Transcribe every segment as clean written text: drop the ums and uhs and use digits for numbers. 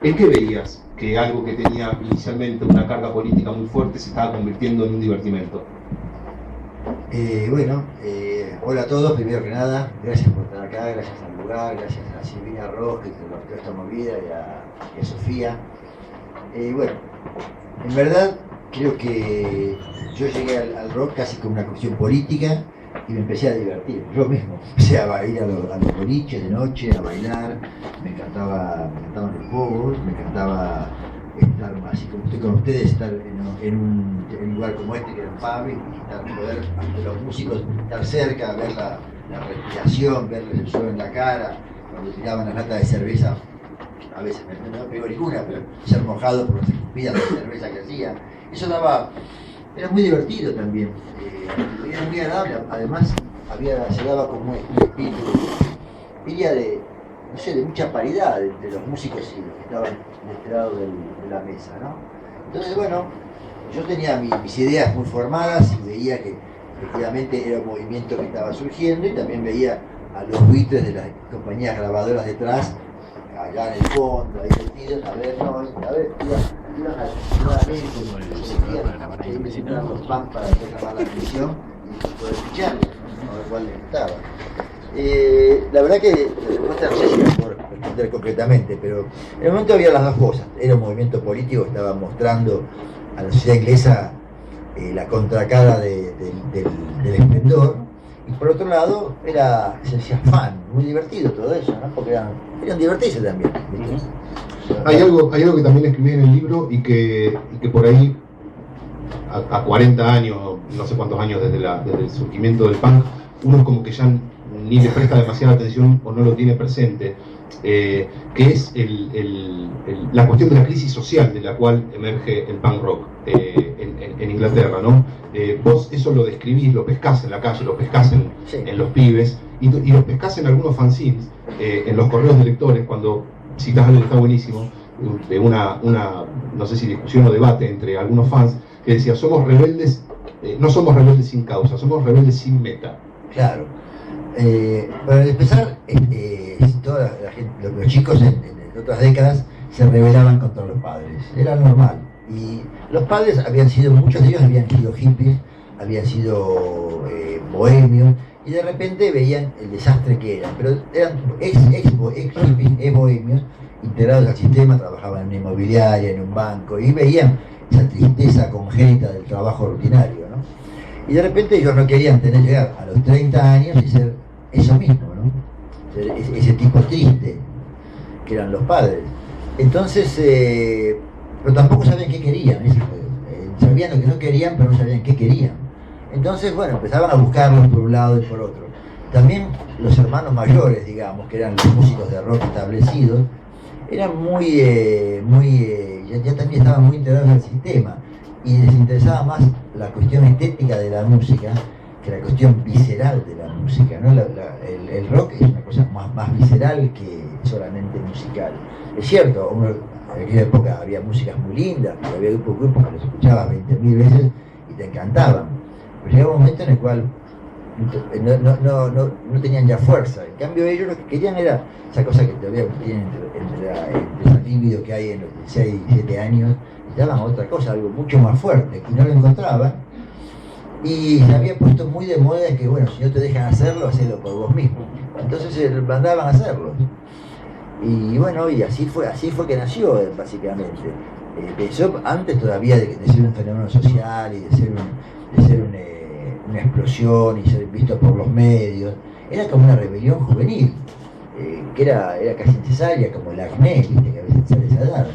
¿En qué veías que algo que tenía inicialmente una carga política muy fuerte se estaba convirtiendo en un divertimento? Hola a todos, primero que nada, gracias por estar acá, gracias al lugar, gracias a Silvina Ross que toda esta movida y a Sofía. En verdad creo que yo llegué al rock casi con una cuestión política y me empecé a divertir, yo mismo, empecé a ir a los boliches de noche, a bailar, me encantaban los pogos, me encantaba estar así como estoy con ustedes, estar en un lugar como este que era un pub y poder ante los músicos estar cerca, ver la respiración, verles el suelo en la cara, cuando tiraban las latas de cerveza, a veces no pegó ninguna, pero ser mojado por las escupidas de cerveza que hacía, eso era muy divertido también, era muy agradable, además se daba como un espíritu, diría de mucha paridad entre los músicos y los que estaban de este lado de la mesa, ¿no? Entonces, yo tenía mis ideas muy formadas y veía que efectivamente era un movimiento que estaba surgiendo y también veía a los buitres de las compañías grabadoras detrás, allá en el fondo, ahí metidos, iban a los pan para hacer grabar la televisión y poder escucharlo, a ver cuál les gustaba. La verdad que no sé si por responder concretamente, pero en el momento había las dos cosas. Era un movimiento político que estaba mostrando a la sociedad inglesa la contracara del esplendor, y por otro lado se decía fan, muy divertido todo eso, ¿no? Porque eran divertirse también, ¿viste? Hay algo que también escribí en el libro y que por ahí a 40 años, no sé cuántos años desde el surgimiento del punk, uno como que ya ni le presta demasiada atención o no lo tiene presente, que es la cuestión de la crisis social de la cual emerge el punk rock en Inglaterra, ¿no? Vos eso lo describís, lo pescás en la calle, lo pescás en los pibes y lo pescás en algunos fanzines, en los correos de lectores, cuando citás algo que está buenísimo, de una no sé si discusión o debate entre algunos fans, que decía, somos rebeldes, no somos rebeldes sin causa, somos rebeldes sin meta. Claro. Para empezar, toda la gente, los chicos en otras décadas se rebelaban contra los padres, era normal. Y los padres muchos de ellos habían sido hippies, habían sido bohemios, y de repente veían el desastre que eran, pero eran ex bohemios, integrados al sistema, trabajaban en una inmobiliaria, en un banco, y veían esa tristeza congénita del trabajo rutinario, ¿no? Y de repente ellos no querían llegar a los 30 años y ser eso mismo, ¿no? Ese tipo triste que eran los padres. Entonces, pero tampoco sabían qué querían, sabían lo que no querían, pero no sabían qué querían. Entonces, empezaban a buscarlos por un lado y por otro. También los hermanos mayores, digamos, que eran los músicos de rock establecidos, eran ya también estaban muy integrados al sistema y les interesaba más la cuestión estética de la música que la cuestión visceral de la música, ¿no? El rock es una cosa más visceral que solamente musical. Es cierto, en aquella época había músicas muy lindas, había grupos que los escuchabas 20.000 veces y te encantaban, pero llegaba un momento en el cual no tenían ya fuerza. En cambio ellos lo que querían era esa cosa que todavía tienen entre ese líbido que hay en los 16 y 17 años, necesitaban otra cosa, algo mucho más fuerte, y no lo encontraban, y se había puesto muy de moda que si no te dejan hacerlo, hacelo por vos mismo. Entonces mandaban a hacerlo. Y así fue que nació, básicamente. Pensó antes todavía de ser un fenómeno social y de ser una explosión y ser visto por los medios. Era como una rebelión juvenil, que era casi necesaria, como el acné, ¿viste? Que a veces sale esa edad.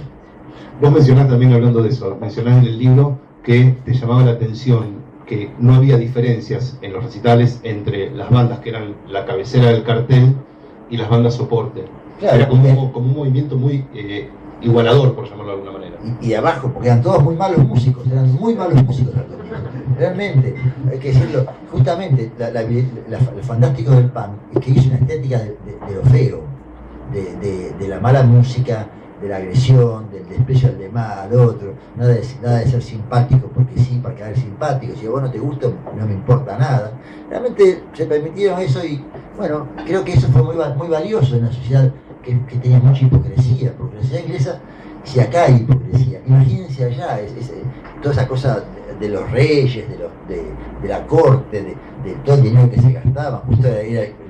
Vos mencionás también, hablando de eso, mencionás en el libro que te llamaba la atención que no había diferencias en los recitales entre las bandas que eran la cabecera del cartel y las bandas soporte. Claro, era como un movimiento muy igualador, por llamarlo de alguna manera. Y abajo, porque eran todos muy malos músicos, realmente, hay que decirlo, justamente lo fantástico del punk es que hizo una estética de lo feo, de la mala música, de la agresión, del desprecio al otro, nada de ser simpático porque sí, para quedar simpático. Si a vos no te gusta, no me importa nada. Realmente se permitieron eso y creo que eso fue muy valioso en una sociedad que tenía mucha hipocresía, porque la sociedad inglesa, si acá hay hipocresía, imagínense allá, toda esa cosa de los reyes, de la corte, de todo el dinero que se gastaba. Justo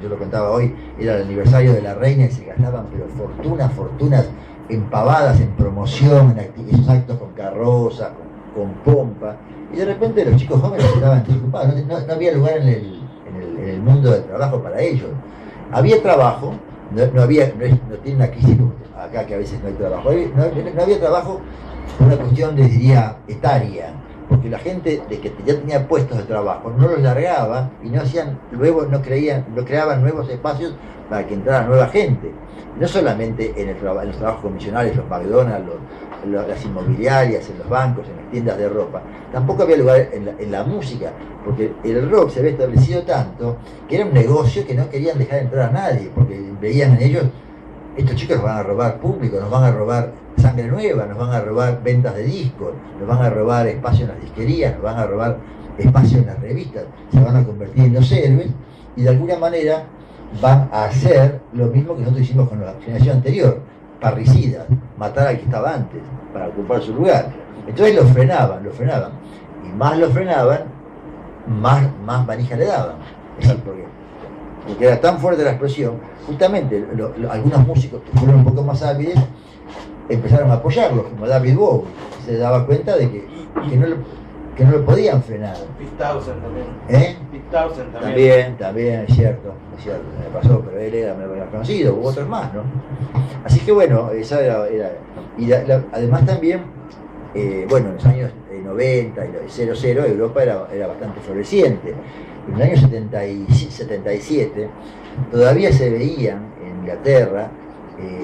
yo lo contaba hoy, era el aniversario de la reina y se gastaban pero fortunas empavadas en promoción, en esos actos con carroza, con pompa, y de repente los chicos jóvenes estaban desocupados, no había lugar en el mundo del trabajo para ellos. Había trabajo, no tiene una crisis acá que a veces no hay trabajo, no había trabajo por una cuestión, les diría, etaria, porque la gente de que ya tenía puestos de trabajo no los largaba y no creaban nuevos espacios para que entrara nueva gente, no solamente en los trabajos comisionales, los McDonald's, las inmobiliarias, en los bancos, en las tiendas de ropa. Tampoco había lugar en la música, porque el rock se había establecido tanto que era un negocio que no querían dejar entrar a nadie, porque veían en ellos, estos chicos nos van a robar público, nos van a robar sangre nueva, nos van a robar ventas de discos, nos van a robar espacio en las disquerías, nos van a robar espacio en las revistas, se van a convertir en los héroes y de alguna manera van a hacer lo mismo que nosotros hicimos con la generación anterior, parricidas, matar al que estaba antes para ocupar su lugar. Entonces lo frenaban, y más lo frenaban, más manija le daban. Es decir, porque era tan fuerte la explosión, justamente algunos músicos que fueron un poco más hábiles empezaron a apoyarlos, como David Bowie. Se daba cuenta de que no lo podían frenar. Pete Townshend también. Pete Townshend También, es cierto, me pasó, pero él era menos conocido, hubo otros más, ¿no? Así que bueno, esa era y además también, bueno, en los años 90 y 00 Europa era bastante floreciente. En el año 77 todavía se veían en Inglaterra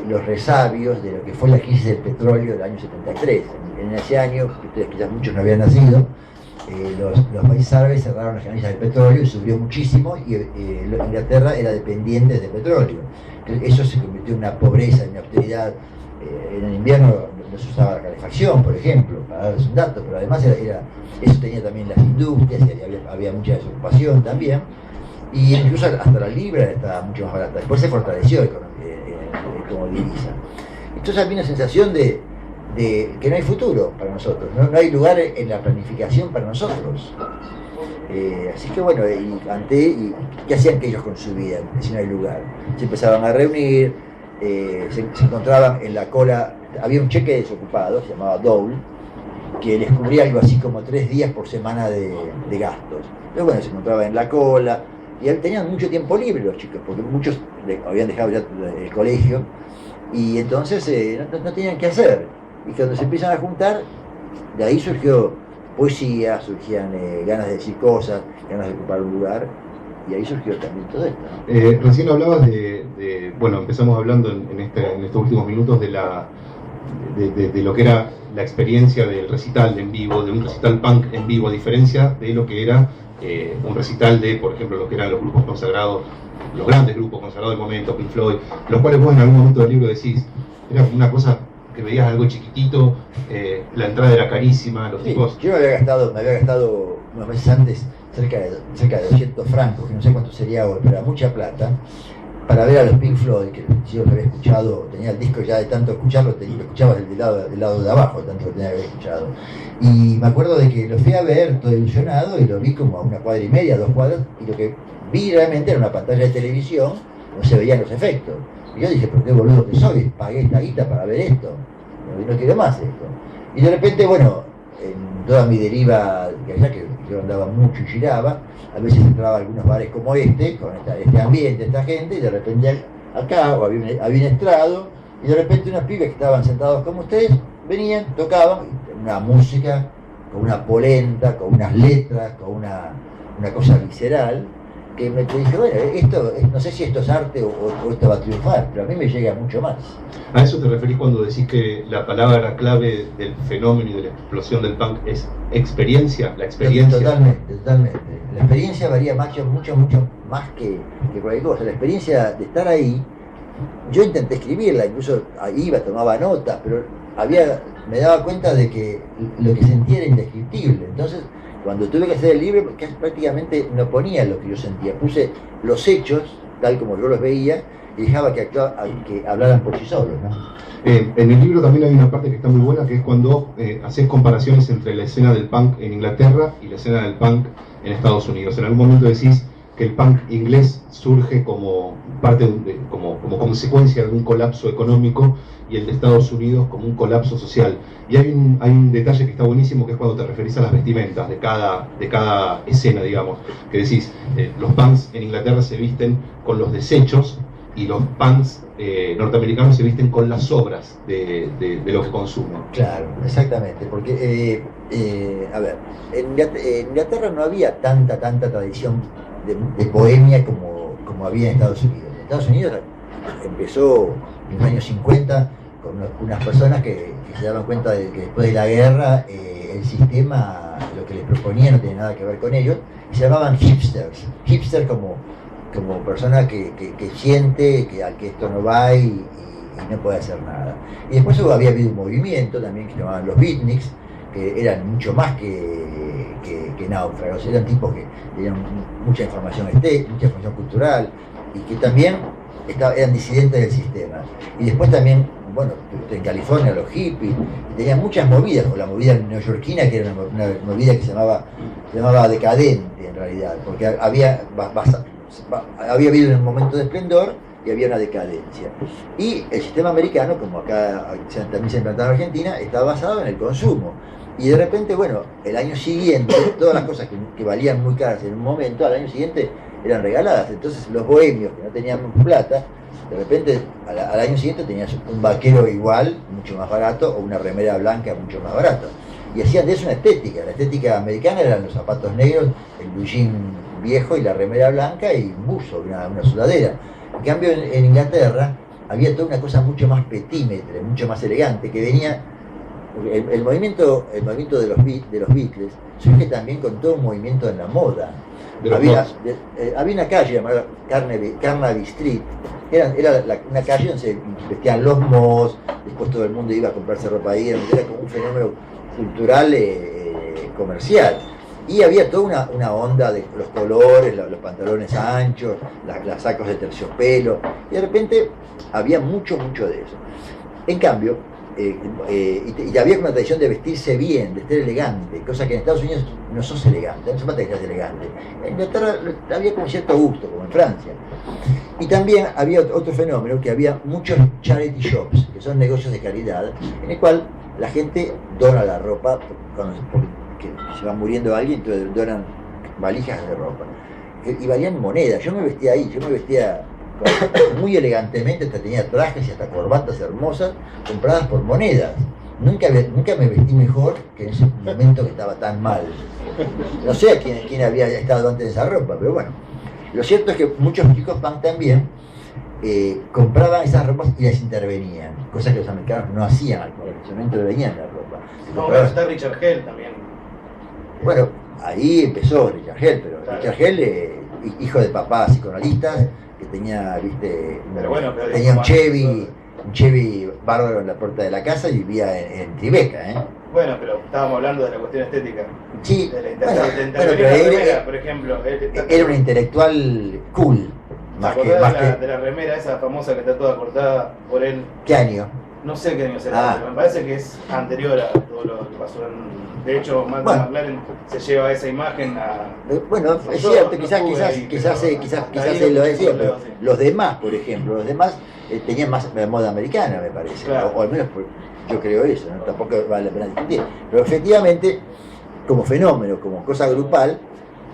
los resabios de lo que fue la crisis del petróleo del año 73. En ese año, ustedes quizás muchos no habían nacido, los países árabes cerraron las canillas del petróleo y subió muchísimo y Inglaterra era dependiente de petróleo. Eso se convirtió en una pobreza, en una austeridad. En el invierno no se usaba la calefacción, por ejemplo, para darles un dato, pero además eso tenía también las industrias y había mucha desocupación también, y incluso hasta la libra estaba mucho más barata. Después se fortaleció como divisa. Entonces había una sensación de que no hay futuro para nosotros, no hay lugar en la planificación para nosotros. Así que bueno, y ¿qué hacían que ellos con su vida si no hay lugar? Se empezaban a reunir, se encontraban en la cola, había un cheque desocupado, se llamaba Dole, que les cubría algo así como 3 días por semana de gastos. Entonces bueno, se encontraban en la cola, y tenían mucho tiempo libre los chicos, porque muchos habían dejado ya el colegio, y entonces no tenían qué hacer. Y cuando se empiezan a juntar, de ahí surgió poesía, surgían ganas de decir cosas, ganas de ocupar un lugar, y ahí surgió también todo esto, ¿no? Recién hablabas bueno, empezamos hablando en estos últimos minutos de lo que era la experiencia del recital en vivo, de un recital punk en vivo, a diferencia de lo que era un recital de, por ejemplo, lo que eran los grupos consagrados, los grandes grupos consagrados del momento, Pink Floyd, los cuales vos en algún momento del libro decís, era una cosa que veías algo chiquitito, la entrada era carísima, los tipos... Yo me había gastado unos meses antes cerca de 200 francos, que no sé cuánto sería hoy, pero era mucha plata, para ver a los Pink Floyd, que yo lo había escuchado, tenía el disco ya de tanto escucharlo, lo escuchaba del lado de abajo, tanto lo tenía que haber escuchado. Y me acuerdo de que lo fui a ver todo ilusionado y lo vi como a 1,5 cuadras, 2 cuadras, y lo que vi realmente era una pantalla de televisión, no se veían los efectos. Y yo dije, pero qué boludo que soy, pagué esta guita para ver esto, no quiero más esto. Y de repente, bueno, en toda mi deriva, que yo andaba mucho y giraba, a veces entraba a algunos bares como este, con este ambiente, esta gente, y de repente acá había un estrado, y de repente unos pibes que estaban sentados como ustedes, venían, tocaban, una música, con una polenta, con unas letras, con una cosa visceral, que me dije, bueno, esto, no sé si esto es arte o esto va a triunfar, pero a mí me llega mucho más. ¿A eso te referís cuando decís que la palabra clave del fenómeno y de la explosión del punk es experiencia? ¿La experiencia? Totalmente. La experiencia varía mucho más que cualquier cosa. La experiencia de estar ahí, yo intenté escribirla, incluso iba, tomaba notas, pero me daba cuenta de que lo que sentía era indescriptible. Entonces, cuando tuve que hacer el libro, prácticamente no ponía lo que yo sentía, puse los hechos, tal como yo los veía, y dejaba que hablaran por sí solos, ¿no? En el libro también hay una parte que está muy buena, que es cuando haces comparaciones entre la escena del punk en Inglaterra y la escena del punk en Estados Unidos. En algún momento decís que el punk inglés surge como como consecuencia de un colapso económico y el de Estados Unidos como un colapso social. Y hay un detalle que está buenísimo, que es cuando te referís a las vestimentas de cada escena, digamos, que decís, los punks en Inglaterra se visten con los desechos y los punks norteamericanos se visten con las sobras de lo que consumen. Claro, exactamente, porque, a ver, en Inglaterra no había tanta tradición de bohemia como había en Estados Unidos. En Estados Unidos empezó en los años 50 con unas personas que se daban cuenta de que después de la guerra el sistema, lo que les proponía no tenía nada que ver con ellos, y se llamaban hipsters. Hipster como persona que siente que esto no va y no puede hacer nada. Y después había habido un movimiento también que se llamaban los beatniks, que eran mucho más que náufragos, eran tipos que tenían mucha información estética, mucha información cultural, y que también eran disidentes del sistema. Y después también, bueno, en California los hippies, tenían muchas movidas, como la movida neoyorquina, que era una movida que se llamaba decadente en realidad, porque había habido un momento de esplendor y había una decadencia. Y el sistema americano, como acá también se implantaba en Argentina, estaba basado en el consumo. Y de repente, bueno, el año siguiente, todas las cosas que valían muy caras en un momento, al año siguiente eran regaladas. Entonces los bohemios que no tenían plata, de repente al año siguiente tenías un vaquero igual, mucho más barato, o una remera blanca mucho más barata. Y hacían de eso una estética. La estética americana eran los zapatos negros, el blue jean viejo y la remera blanca y un buzo, una sudadera. En cambio en Inglaterra había toda una cosa mucho más petímetre, mucho más elegante, que venía. El movimiento de los Beatles surge también con todo un movimiento en la moda. Había una calle llamada Carnaby Street, era una calle donde se vestían los Moss, después todo el mundo iba a comprarse ropa ahí, era como un fenómeno cultural comercial. Y había toda una onda de los colores, los pantalones anchos, las sacos de terciopelo, y de repente había mucho de eso. En cambio, y había una tradición de vestirse bien, de ser elegante, cosa que en Estados Unidos no sos elegante, no se falta que seas elegante. En Inglaterra había como cierto gusto, como en Francia. Y también había otro fenómeno, que había muchos charity shops, que son negocios de caridad, en el cual la gente dona la ropa, porque se va muriendo alguien, entonces donan valijas de ropa. Y valían monedas. Yo me vestía ahí, muy elegantemente, hasta tenía trajes y hasta corbatas hermosas compradas por monedas. Nunca me vestí mejor que en ese momento que estaba tan mal. No sé quién había estado antes de esa ropa, pero bueno. Lo cierto es que muchos chicos punk también compraban esas ropas y las intervenían, cosa que los americanos no hacían al comercio, no intervenían en la ropa. No, bueno, está Richard Hell también. Bueno, ahí empezó Richard Hell, pero claro. Richard Hell, hijo de papás psicoanalistas, que tenía, tenía un Chevy bárbaro en la puerta de la casa y vivía en Tribeca, Bueno, pero estábamos hablando de la cuestión estética. Sí, pero por ejemplo, era un intelectual cool. De la remera esa famosa que está toda cortada por él? ¿Qué año? No sé qué año será, pero me parece que es anterior a todo lo que pasó en... De hecho, McLaren se lleva esa imagen a... Bueno, es cierto, quizás él lo decía, pero los demás, por ejemplo, tenían más la moda americana, me parece, claro. O al menos yo creo eso, ¿no? Tampoco vale la pena discutir. Pero efectivamente, como fenómeno, como cosa grupal,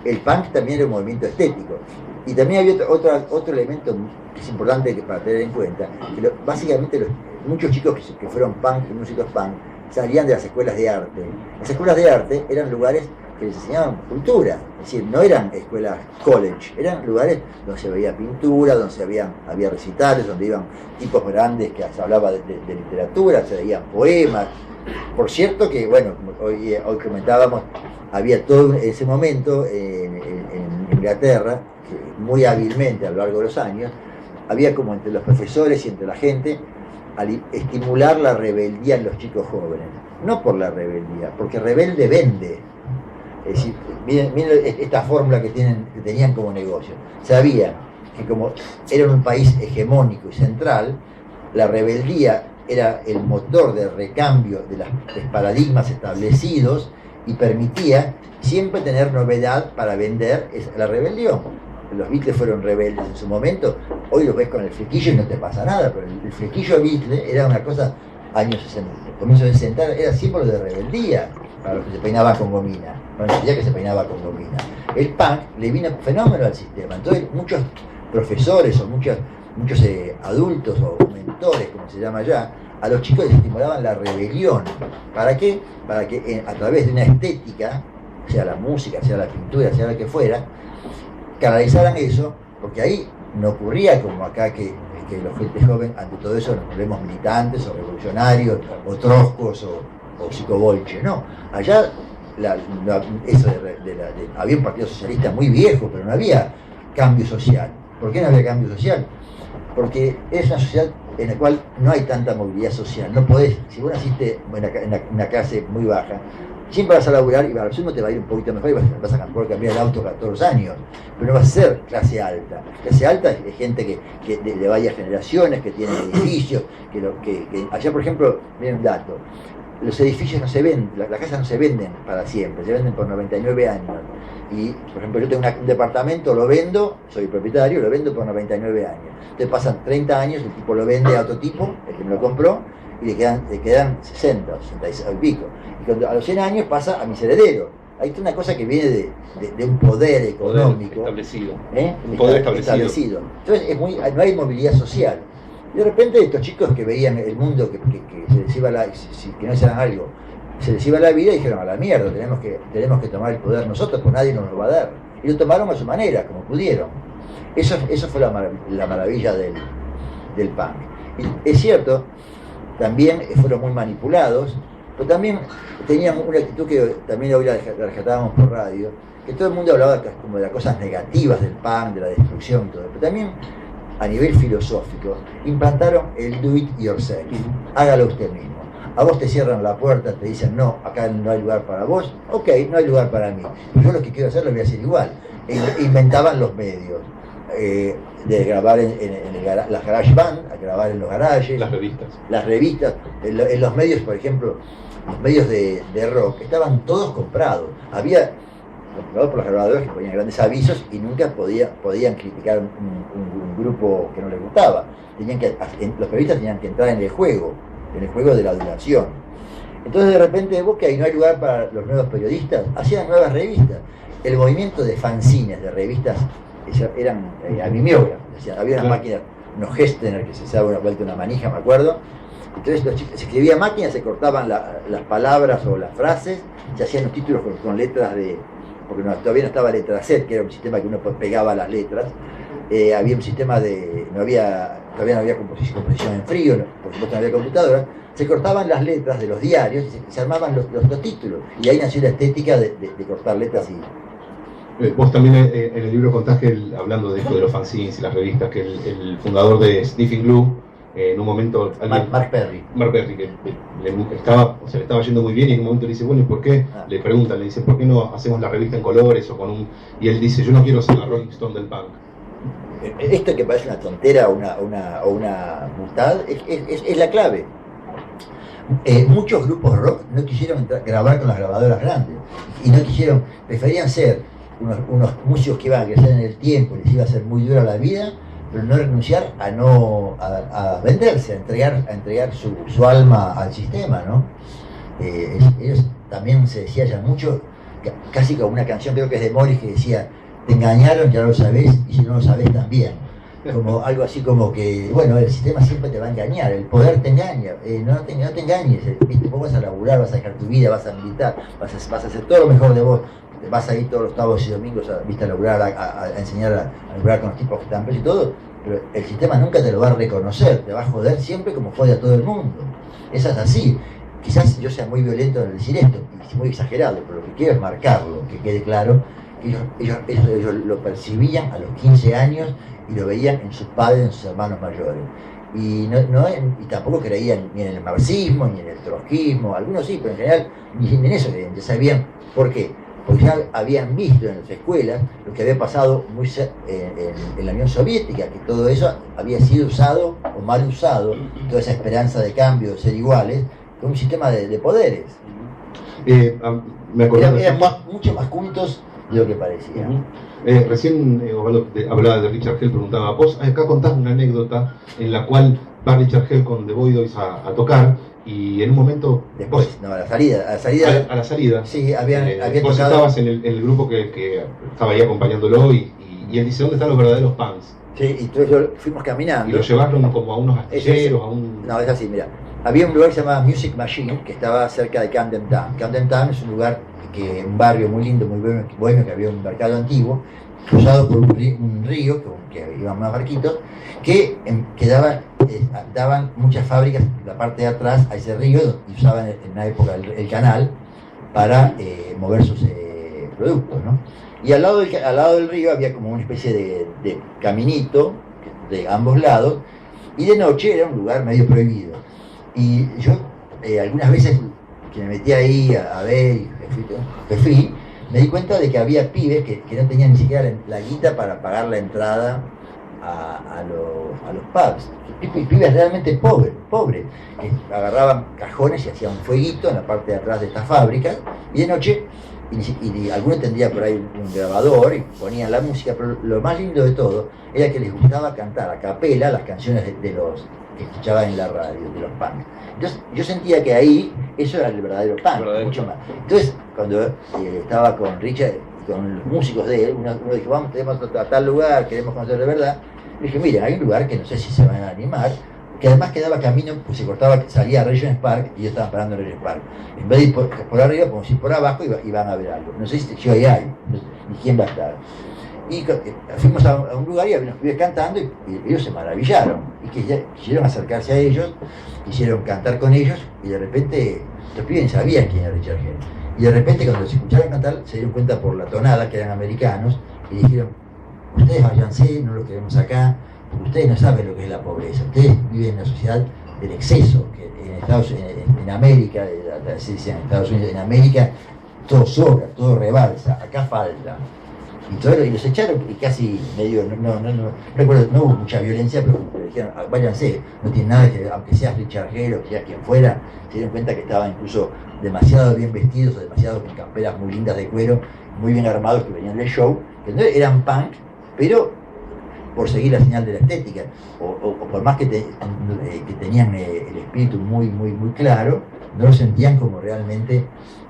el punk también era un movimiento estético. Y también había otro elemento que es importante para tener en cuenta, que básicamente muchos chicos que fueron punk y músicos punk salían de las escuelas de arte. Las escuelas de arte eran lugares que les enseñaban cultura, es decir, no eran escuelas college, eran lugares donde se veía pintura, donde había recitales, donde iban tipos grandes que se hablaba de literatura, se leían poemas. Por cierto que, bueno, hoy comentábamos, había todo en ese momento en Inglaterra, que muy hábilmente a lo largo de los años, había como entre los profesores y entre la gente, al estimular la rebeldía en los chicos jóvenes. No por la rebeldía, porque rebelde vende. Es decir, miren esta fórmula que tenían como negocio. Sabían que como era un país hegemónico y central, la rebeldía era el motor de recambio de los paradigmas establecidos y permitía siempre tener novedad para vender la rebelión. Los Beatles fueron rebeldes en su momento, hoy los ves con el flequillo y no te pasa nada, pero el flequillo Beatle era una cosa, años 60, comienzos de 60, era símbolo de rebeldía para los que se peinaban con gomina, para la que se peinaba con gomina. El punk le vino fenómeno al sistema, entonces muchos profesores o muchos adultos o mentores, como se llama ya, a los chicos les estimulaban la rebelión. ¿Para qué? Para que a través de una estética, sea la música, sea la pintura, sea la que fuera, canalizaran eso, porque ahí no ocurría como acá que los gente joven ante todo eso nos volvemos militantes o revolucionarios o troscos o psicobolche, no. Allá había un partido socialista muy viejo, pero no había cambio social. ¿Por qué no había cambio social? Porque es una sociedad en la cual no hay tanta movilidad social. No podés, si vos naciste en una clase muy baja, siempre vas a laburar y al sumo te va a ir un poquito mejor y vas a poder cambiar el auto 14 años, pero no vas a ser clase alta. Clase alta es gente que de varias generaciones, que tiene edificios, que allá, por ejemplo, miren un dato, los edificios no se venden, las casas no se venden para siempre, se venden por 99 años. Y, por ejemplo, yo tengo un departamento, lo vendo, soy el propietario, lo vendo por 99 años. Entonces pasan 30 años, el tipo lo vende a otro tipo, el que me lo compró, y le quedan 60 o 66 y pico. Y cuando a los 100 años pasa a mis herederos. Hay una cosa que viene de un poder económico. Establecido. Un poder establecido. Entonces no hay movilidad social. Y de repente estos chicos que veían el mundo, que se les iba que no hicieran algo, se les iba la vida y dijeron, a la mierda, tenemos que tomar el poder nosotros, pues nadie nos lo va a dar. Y lo tomaron a su manera, como pudieron. Eso fue la maravilla del punk. Y es cierto, también fueron muy manipulados, pero también tenían una actitud que también hoy la rescatábamos por radio, que todo el mundo hablaba como de las cosas negativas del punk, de la destrucción y todo, pero también a nivel filosófico implantaron el do it yourself, hágalo usted mismo. A vos te cierran la puerta, te dicen no, acá no hay lugar para vos, ok, no hay lugar para mí, pero yo lo que quiero hacer lo voy a hacer igual. Inventaban los medios, de grabar en las garage band, a grabar en los garajes, las revistas, en los medios, por ejemplo, los medios de rock estaban todos comprados, había comprados por los grabadores que ponían grandes avisos y nunca podían criticar un grupo que no les gustaba. Los periodistas tenían que entrar en el juego de la adulación. Entonces de repente, vos que ahí no hay lugar para los nuevos periodistas, hacían nuevas revistas. El movimiento de fanzines, de revistas, eran mimeógrafos, había unas máquinas, unos Gestener que se daba una vuelta una manija, me acuerdo. Entonces se escribía a máquina, se cortaban las palabras o las frases, se hacían los títulos con letras porque todavía no estaba letra Z, que era un sistema que uno pegaba las letras. Había un sistema todavía no había composición en frío, por supuesto no había computadora. Se cortaban las letras de los diarios y se armaban los títulos. Y ahí nació la estética de cortar letras y... Vos también en el libro contás que, hablando de esto de los fanzines y las revistas, que el fundador de Sniffing Glue, en un momento... Mark Perry, que le estaba yendo muy bien y en un momento le dice, bueno, ¿y por qué? Le preguntan, le dicen, ¿por qué no hacemos la revista en colores o con un...? Y él dice, yo no quiero ser la Rolling Stone del punk. Esto que parece una tontera o una butad es la clave. Muchos grupos rock no quisieron grabar con las grabadoras grandes y no quisieron, preferían ser unos músicos que iban a crecer en el tiempo, les iba a ser muy dura la vida, pero no renunciar a venderse, a entregar su alma al sistema, ¿no? Ellos también se decía ya mucho, casi como una canción, creo que es de Morris, que decía, te engañaron, ya lo sabés, y si no lo sabés también. Como algo así como que, bueno, el sistema siempre te va a engañar, el poder te engaña, no te engañes, ¿viste? Vos vas a laburar, vas a dejar tu vida, vas a militar, vas a hacer todo lo mejor de vos, vas a ir todos los sábados y domingos a laburar, a enseñar a laburar con los tipos que están presos y todo, pero el sistema nunca te lo va a reconocer, te va a joder siempre como jode a todo el mundo. Eso es así. Quizás yo sea muy violento en decir esto, y muy exagerado, pero lo que quiero es marcarlo, que quede claro, que ellos lo percibían a los 15 años y lo veían en sus padres, en sus hermanos mayores. Y tampoco creían ni en el marxismo, ni en el trotskismo, algunos sí, pero en general ni en eso creían, ya sabían por qué. porque ya habían visto en las escuelas lo que había pasado en la Unión Soviética, que todo eso había sido usado o mal usado, toda esa esperanza de cambio, de ser iguales, con un sistema de poderes. Me acordaba Eran mucho más cultos de lo que parecía. Recién Osvaldo hablaba de Richard Hell, preguntaba, vos acá contás una anécdota en la cual va Richard Hell con The Voidoids a tocar, y en un momento... Después, vos, no, a la salida. Sí, habían vos tocado... estabas en el grupo que estaba ahí acompañándolo, y él dice, ¿dónde están los verdaderos punks? Sí, y entonces fuimos caminando. Y lo llevaron como a unos astilleros, a un... No, es así, mira. Había un lugar que se llamaba Music Machine, que estaba cerca de Camden Town. Camden Town es un lugar, un barrio muy lindo, muy bueno, que había un mercado antiguo, cruzado por un río, que iban más barquitos, que daban muchas fábricas, la parte de atrás, a ese río, y usaban en una época el canal para mover sus productos, ¿no? Y al lado del río había como una especie de caminito de ambos lados, y de noche era un lugar medio prohibido. Y yo algunas veces que me metí ahí a ver y me fui, me di cuenta de que había pibes que no tenían ni siquiera la guita para pagar la entrada a los pubs. Pibes realmente pobres, que agarraban cajones y hacían un fueguito en la parte de atrás de estas fábricas, y de noche, y algunos tendría por ahí un grabador y ponían la música, pero lo más lindo de todo era que les gustaba cantar a capela las canciones de los que escuchaban en la radio, de los punk. Entonces yo sentía que ahí eso era el verdadero punk, mucho más. Entonces cuando estaba con Richard y con los músicos de él, uno dijo, vamos, tenemos a tal lugar, queremos conocer de verdad. Le dije, miren, hay un lugar que no sé si se van a animar, que además quedaba camino, pues se cortaba, salía a Regent's Park, y yo estaba parando en Regent's Park. En vez de ir por arriba, como si por abajo, iban a ver algo. No sé si yo ahí hay, ni quién va a estar. Y fuimos a un lugar y había unos pibes cantando, y ellos se maravillaron, y que quisieron acercarse a ellos, quisieron cantar con ellos, y de repente los pibes sabían quién era Richard Hell. Y de repente cuando los escucharon cantar, se dieron cuenta por la tonada que eran americanos, y dijeron, ustedes váyanse, no lo queremos acá, porque ustedes no saben lo que es la pobreza, ustedes viven en una sociedad del exceso, que en América, así dicen en Estados Unidos, en América todo sobra, todo rebalsa, acá falta. Y los echaron, y casi medio, no recuerdo, no hubo mucha violencia, pero dijeron, váyanse, no tiene nada que, aunque seas Richard Hell o que seas quien fuera, se dieron cuenta que estaban incluso demasiado bien vestidos o demasiado con camperas muy lindas de cuero, muy bien armados, que venían del show, que no eran punk, pero por seguir la señal de la estética, o por más que tenían el espíritu muy claro, no lo sentían como realmente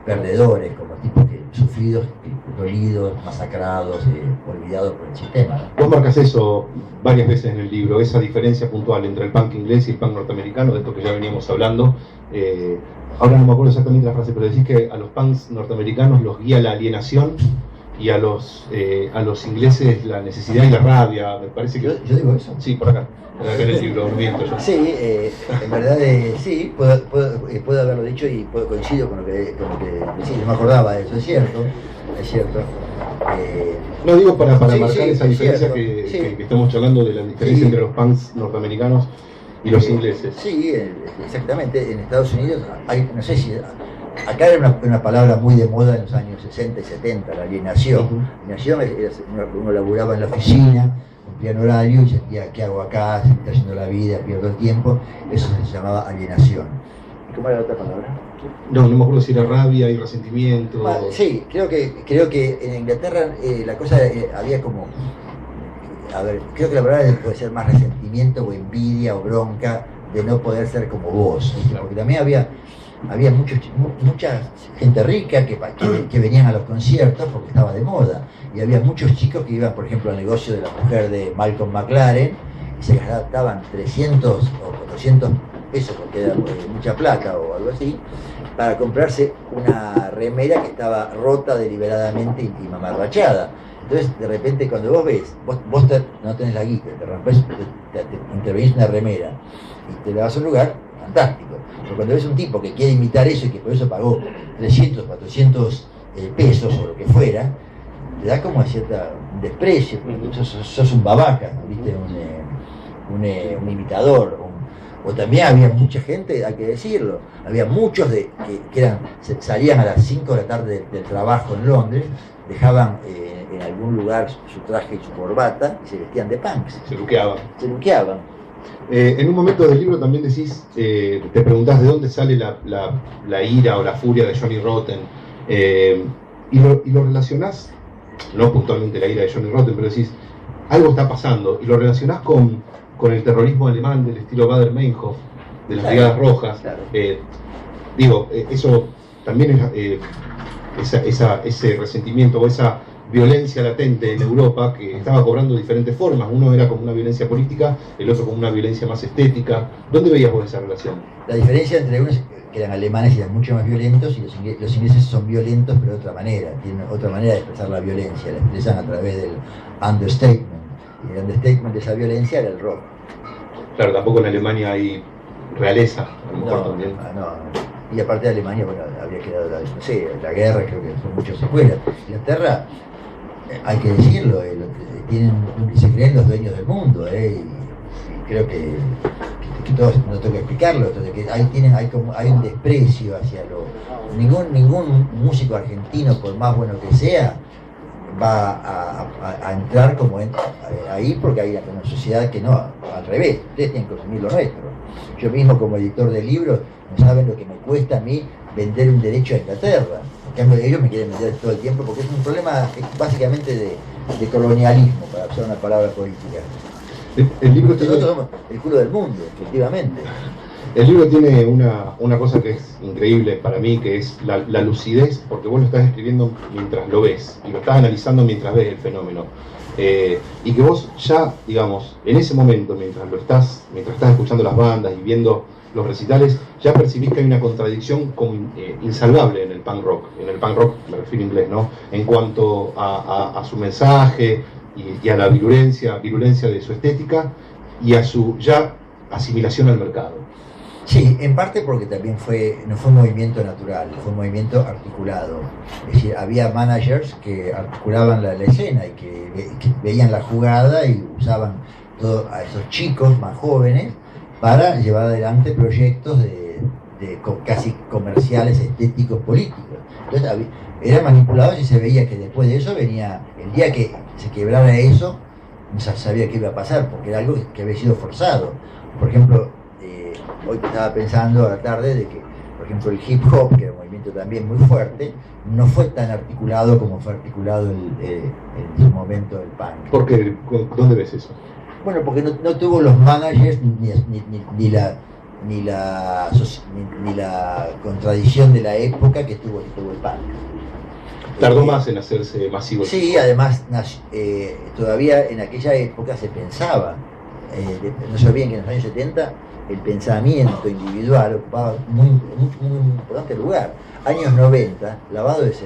perdedores, como tipos sufridos, dolidos, masacrados, olvidados por el sistema, ¿no? Vos marcas eso varias veces en el libro, esa diferencia puntual entre el punk inglés y el punk norteamericano, de esto que ya veníamos hablando. Ahora no me acuerdo exactamente la frase, pero decís que a los punks norteamericanos los guía la alienación, y a los ingleses la necesidad y la rabia, me parece que... ¿Yo digo eso? Sí, por acá en el libro, miento yo. Sí, en verdad sí, puedo haberlo dicho, y coincido con lo que decís, no me acordaba de eso, es cierto. No digo para sí, marcar esa diferencia que estamos charlando, de la diferencia entre los punks norteamericanos y los ingleses. Sí, exactamente. En Estados Unidos hay, no sé si... Acá era una palabra muy de moda en los años 60 y 70, la alienación. Alienación uno laburaba en la oficina, cumplía un horario y sentía, ¿qué hago acá? Se me está yendo la vida, pierdo el tiempo. Eso se llamaba alienación. ¿Y cómo era la otra palabra? No me acuerdo si era rabia y resentimiento. Sí, creo que en Inglaterra la cosa había como... A ver, creo que la palabra puede ser más resentimiento o envidia o bronca de no poder ser como vos, ¿sí? Porque también había mucha gente rica que venían a los conciertos porque estaba de moda, y había muchos chicos que iban, por ejemplo, al negocio de la mujer de Malcolm McLaren, y se gastaban 300 o 400 pesos, porque era mucha plata o algo así, para comprarse una remera que estaba rota deliberadamente y mamarrachada. Entonces, de repente, cuando vos ves, vos no tenés la guita, te rompes, te intervenís una remera y te la vas a un lugar fantástico. Pero cuando ves un tipo que quiere imitar eso y que por eso pagó 300, 400 pesos o lo que fuera, te da como un desprecio, porque sos un babaca, ¿no? ¿Viste? Un imitador, O también había mucha gente, hay que decirlo, había muchos que salían a las 5 de la tarde del trabajo en Londres, dejaban en algún lugar su traje y su corbata y se vestían de punks. Se luqueaban. Se luqueaban. En un momento del libro también decís, te preguntás de dónde sale la ira o la furia de Johnny Rotten, y lo relacionás, no puntualmente la ira de Johnny Rotten, pero decís, algo está pasando, y lo relacionás con el terrorismo alemán del estilo Baader-Meinhof, de las Brigadas Rojas. Claro. Eso también es ese resentimiento o esa violencia latente en Europa que estaba cobrando diferentes formas. Uno era como una violencia política, el otro como una violencia más estética. ¿Dónde veías vos esa relación? La diferencia entre unos que eran alemanes y eran mucho más violentos, y los ingleses son violentos pero de otra manera, tienen otra manera de expresar la violencia, la expresan a través del understatement, y el understatement de esa violencia era el rock. Claro, tampoco en Alemania hay realeza, a lo mejor también. No. Y aparte de Alemania, bueno, habría quedado la guerra, creo que son muchas secuelas. Inglaterra, hay que decirlo, se creen los dueños del mundo, y creo que todos, no tengo que explicarlo, entonces, que hay un desprecio hacia ningún músico argentino, por más bueno que sea, va a entrar como ahí, porque hay una sociedad que no, al revés, ustedes tienen que consumir lo nuestro. Yo mismo, como editor de libros, no saben lo que me cuesta a mí vender un derecho a Inglaterra. En cambio, ellos me quieren vender todo el tiempo, porque es un problema básicamente de colonialismo, para usar una palabra política. El libro Nosotros somos el culo del mundo, efectivamente. El libro tiene una cosa que es increíble para mí, que es la lucidez, porque vos lo estás escribiendo mientras lo ves, y lo estás analizando mientras ves el fenómeno. Y que vos ya, digamos, en ese momento, mientras estás escuchando las bandas y viendo los recitales, ya percibís que hay una contradicción como insalvable en el punk rock. En el punk rock me refiero a inglés, ¿no? En cuanto a su mensaje y a la virulencia de su estética y a su ya asimilación al mercado. Sí, en parte porque también no fue un movimiento natural, fue un movimiento articulado. Es decir, había managers que articulaban la escena y que veían la jugada y usaban a esos chicos más jóvenes para llevar adelante proyectos casi comerciales, estéticos, políticos. Entonces eran manipulados y se veía que después de eso venía, el día que se quebrara eso, no se sabía qué iba a pasar, porque era algo que había sido forzado. Por ejemplo, hoy estaba pensando a la tarde de que, por ejemplo, el hip hop, que era un movimiento también muy fuerte, no fue tan articulado como fue articulado en su momento el punk. ¿Por qué? ¿Dónde ves eso? Bueno, porque no tuvo los managers ni la contradicción de la época que tuvo el punk. Tardó más en hacerse masivo. Sí, además todavía en aquella época se pensaba, no se olviden que en los años 70 el pensamiento individual ocupaba muy importante lugar. Años 90, lavado de cerebro.